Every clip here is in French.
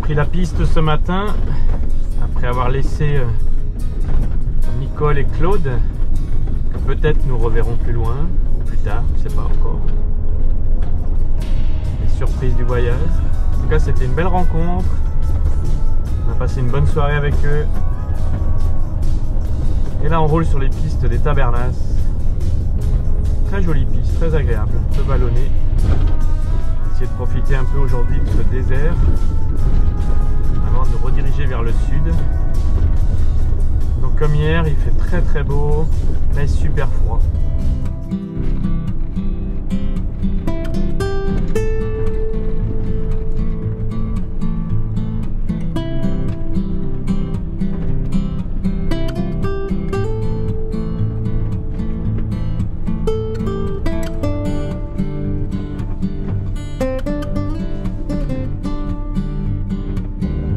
repris la piste ce matin après avoir laissé Nicole et Claude, que peut-être nous reverrons plus loin ou plus tard, je ne sais pas encore. Les surprises du voyage. En tout cas, c'était une belle rencontre. On a passé une bonne soirée avec eux. Et là, on roule sur les pistes des Tabernas. Très jolie piste, très agréable, un peu vallonnée. Essayer de profiter un peu aujourd'hui de ce désert avant de nous rediriger vers le sud. Donc comme hier, il fait très très beau, mais super froid.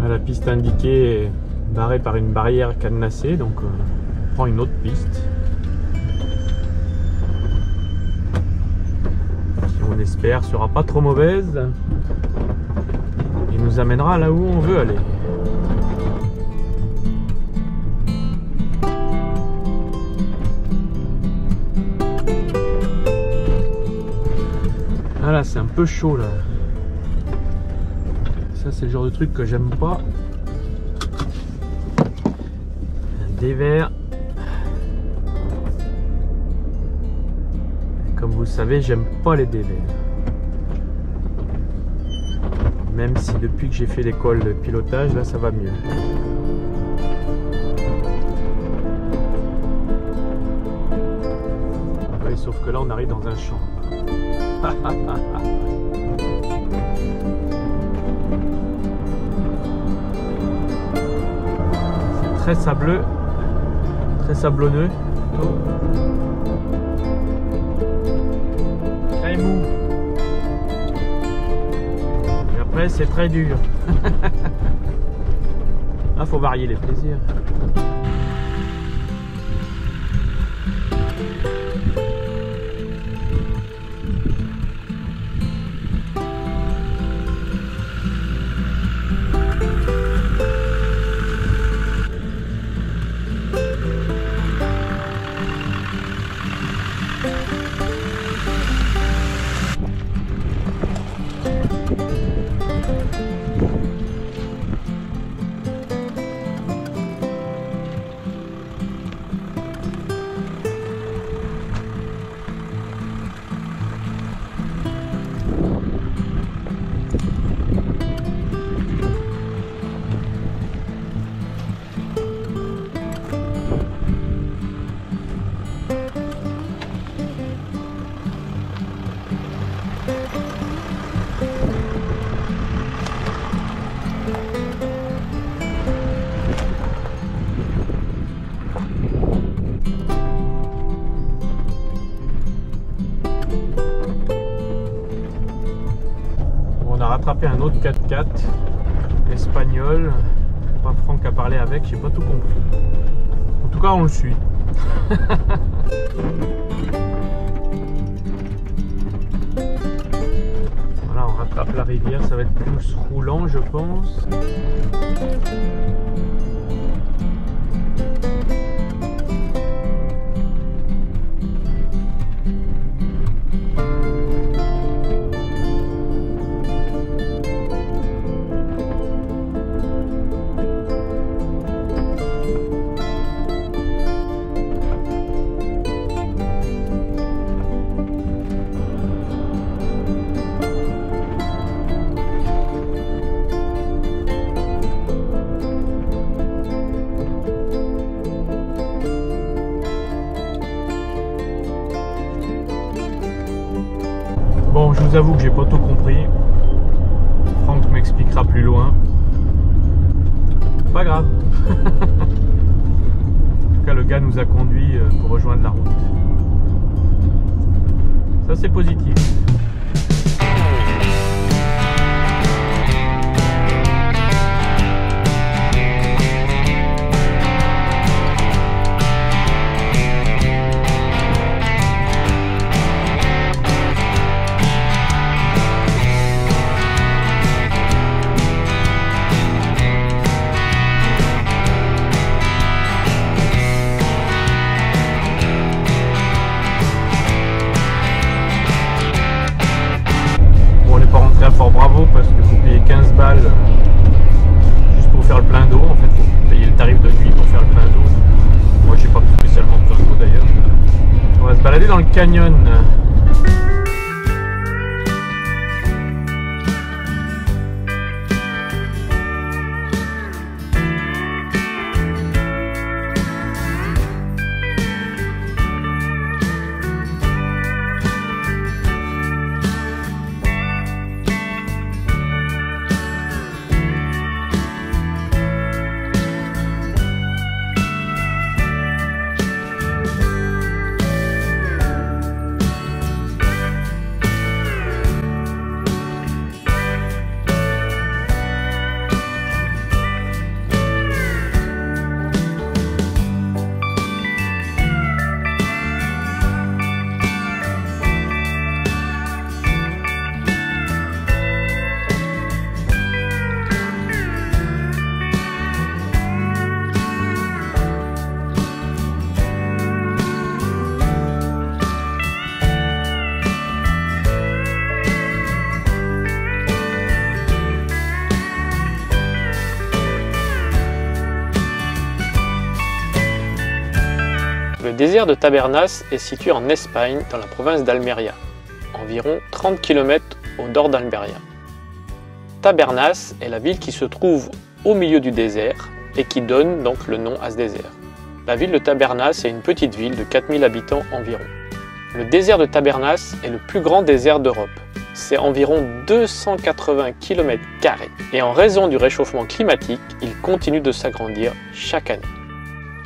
La piste indiquée est barrée par une barrière cadenassée, donc on prend une autre piste qui, on espère, sera pas trop mauvaise et nous amènera là où on veut aller. Ah là, c'est un peu chaud là. Ça, c'est le genre de truc que j'aime pas. Un dévers. Comme vous le savez, j'aime pas les dévers. Même si depuis que j'ai fait l'école de pilotage, là ça va mieux. Oui, sauf que là on arrive dans un champ. Très sableux, très sablonneux, très mou. Et après c'est très dur. Ah, faut varier les plaisirs. Rattraper un autre 4x4 espagnol. Pas Franck a parlé avec, j'ai pas tout compris. En tout cas, on le suit. Voilà, on rattrape la rivière, ça va être plus roulant, je pense. Bon, je vous avoue que j'ai pas tout compris. Franck m'expliquera plus loin. Pas grave. En tout cas, le gars nous a conduits pour rejoindre la route. Ça, c'est positif. balles juste pour faire le plein d'eau. En fait, il faut payer le tarif de nuit pour faire le plein d'eau. Moi, j'ai pas spécialement besoin d'eau d'ailleurs. On va se balader dans le canyon. Le désert de Tabernas est situé en Espagne, dans la province d'Almeria, environ 30 km au nord d'Almeria. Tabernas est la ville qui se trouve au milieu du désert et qui donne donc le nom à ce désert. La ville de Tabernas est une petite ville de 4000 habitants environ. Le désert de Tabernas est le plus grand désert d'Europe. C'est environ 280 km² et en raison du réchauffement climatique, il continue de s'agrandir chaque année.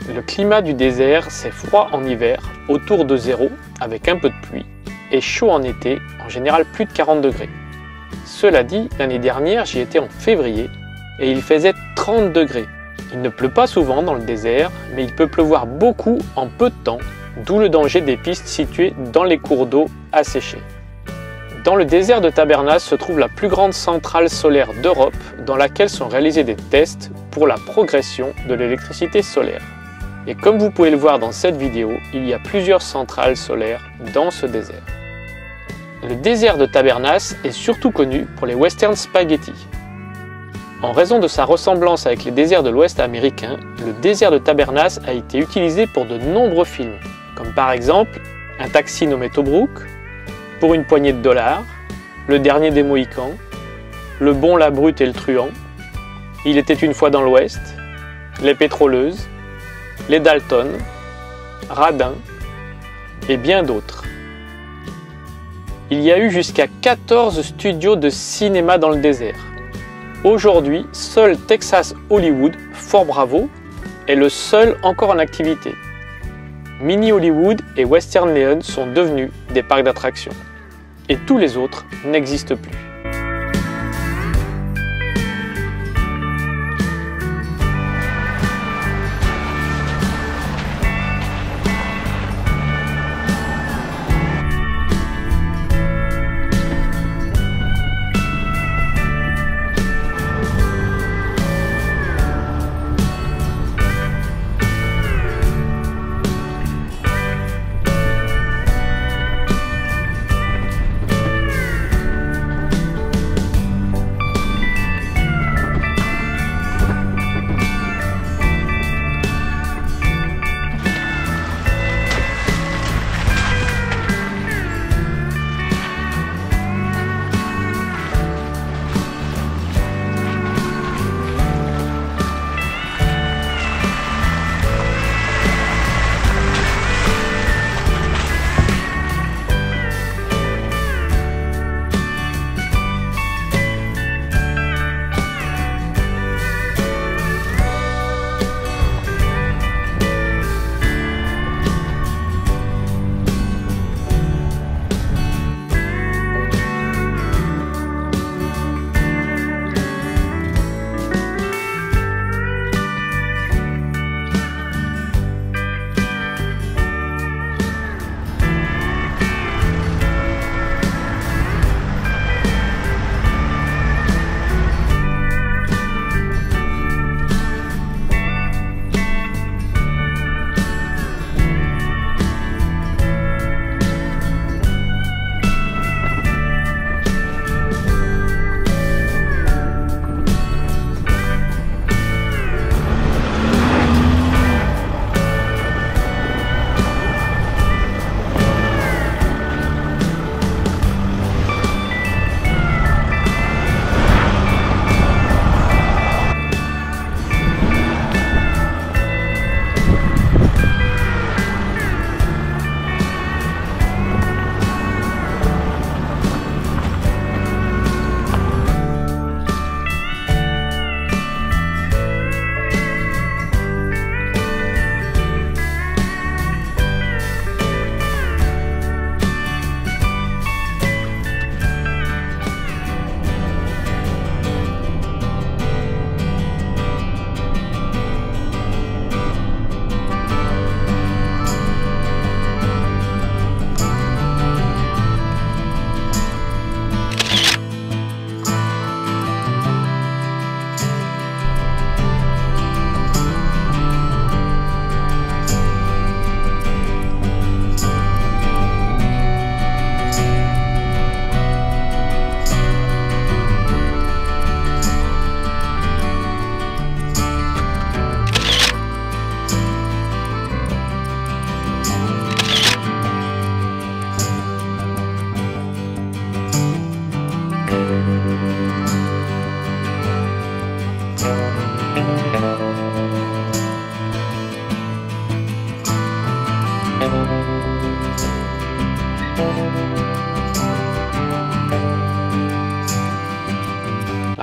Le climat du désert, c'est froid en hiver, autour de 0, avec un peu de pluie, et chaud en été, en général plus de 40 degrés. Cela dit, l'année dernière, j'y étais en février, et il faisait 30 degrés. Il ne pleut pas souvent dans le désert, mais il peut pleuvoir beaucoup en peu de temps, d'où le danger des pistes situées dans les cours d'eau asséchés. Dans le désert de Tabernas se trouve la plus grande centrale solaire d'Europe, dans laquelle sont réalisés des tests pour la progression de l'électricité solaire. Et comme vous pouvez le voir dans cette vidéo, il y a plusieurs centrales solaires dans ce désert. Le désert de Tabernas est surtout connu pour les western spaghetti. En raison de sa ressemblance avec les déserts de l'Ouest américain, le désert de Tabernas a été utilisé pour de nombreux films, comme par exemple Un taxi nommé Tobruk, Pour une poignée de dollars, Le dernier des Mohicans, Le bon, la brute et le truand, Il était une fois dans l'Ouest, Les pétroleuses, Les Dalton, Radin et bien d'autres. Il y a eu jusqu'à 14 studios de cinéma dans le désert. Aujourd'hui, seul Texas Hollywood, Fort Bravo, est le seul encore en activité. Mini Hollywood et Western Leon sont devenus des parcs d'attractions. Et tous les autres n'existent plus.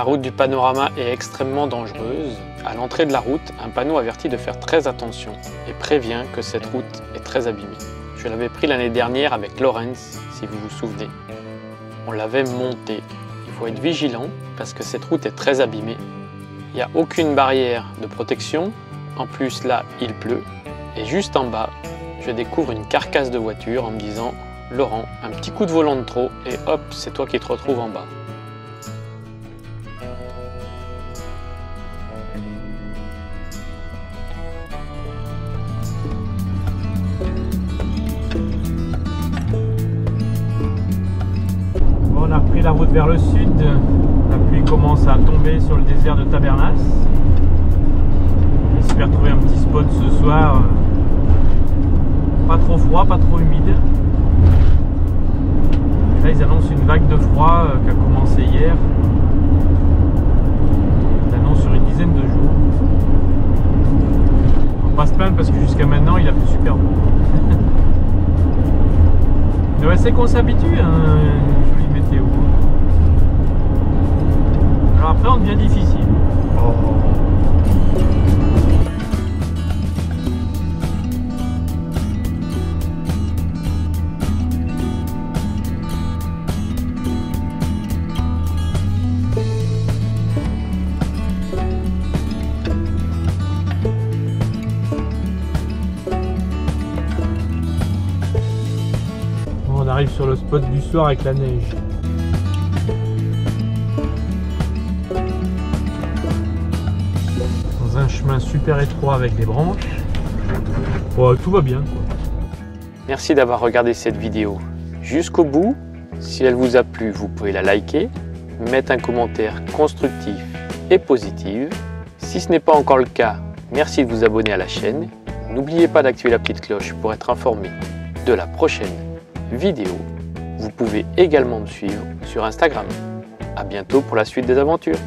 route du panorama est extrêmement dangereuse. À l'entrée de la route, un panneau avertit de faire très attention et prévient que cette route est très abîmée. Je l'avais pris l'année dernière avec Laurence, si vous vous souvenez. On l'avait monté. Il faut être vigilant parce que cette route est très abîmée. Il n'y a aucune barrière de protection. En plus, là, il pleut. Et juste en bas, je découvre une carcasse de voiture en me disant « Laurent, un petit coup de volant de trop et hop, c'est toi qui te retrouves en bas. » On a repris la route vers le sud. La pluie commence à tomber sur le désert de Tabernas. J'espère trouver un petit spot ce soir. Pas trop froid, pas trop humide. Et là, ils annoncent une vague de froid qui a commencé hier. Ils annoncent sur une dizaine de jours. On va pas se plaindre parce que jusqu'à maintenant, il a fait super beau. Mais ouais, c'est qu'on s'habitue à une jolie météo. Alors après, on devient difficile. On arrive sur le spot du soir avec la neige. Dans un chemin super étroit avec des branches. Oh, tout va bien, quoi. Merci d'avoir regardé cette vidéo jusqu'au bout. Si elle vous a plu, vous pouvez la liker, mettre un commentaire constructif et positif. Si ce n'est pas encore le cas, merci de vous abonner à la chaîne. N'oubliez pas d'activer la petite cloche pour être informé de la prochaine vidéo. Vous pouvez également me suivre sur Instagram. À bientôt pour la suite des aventures.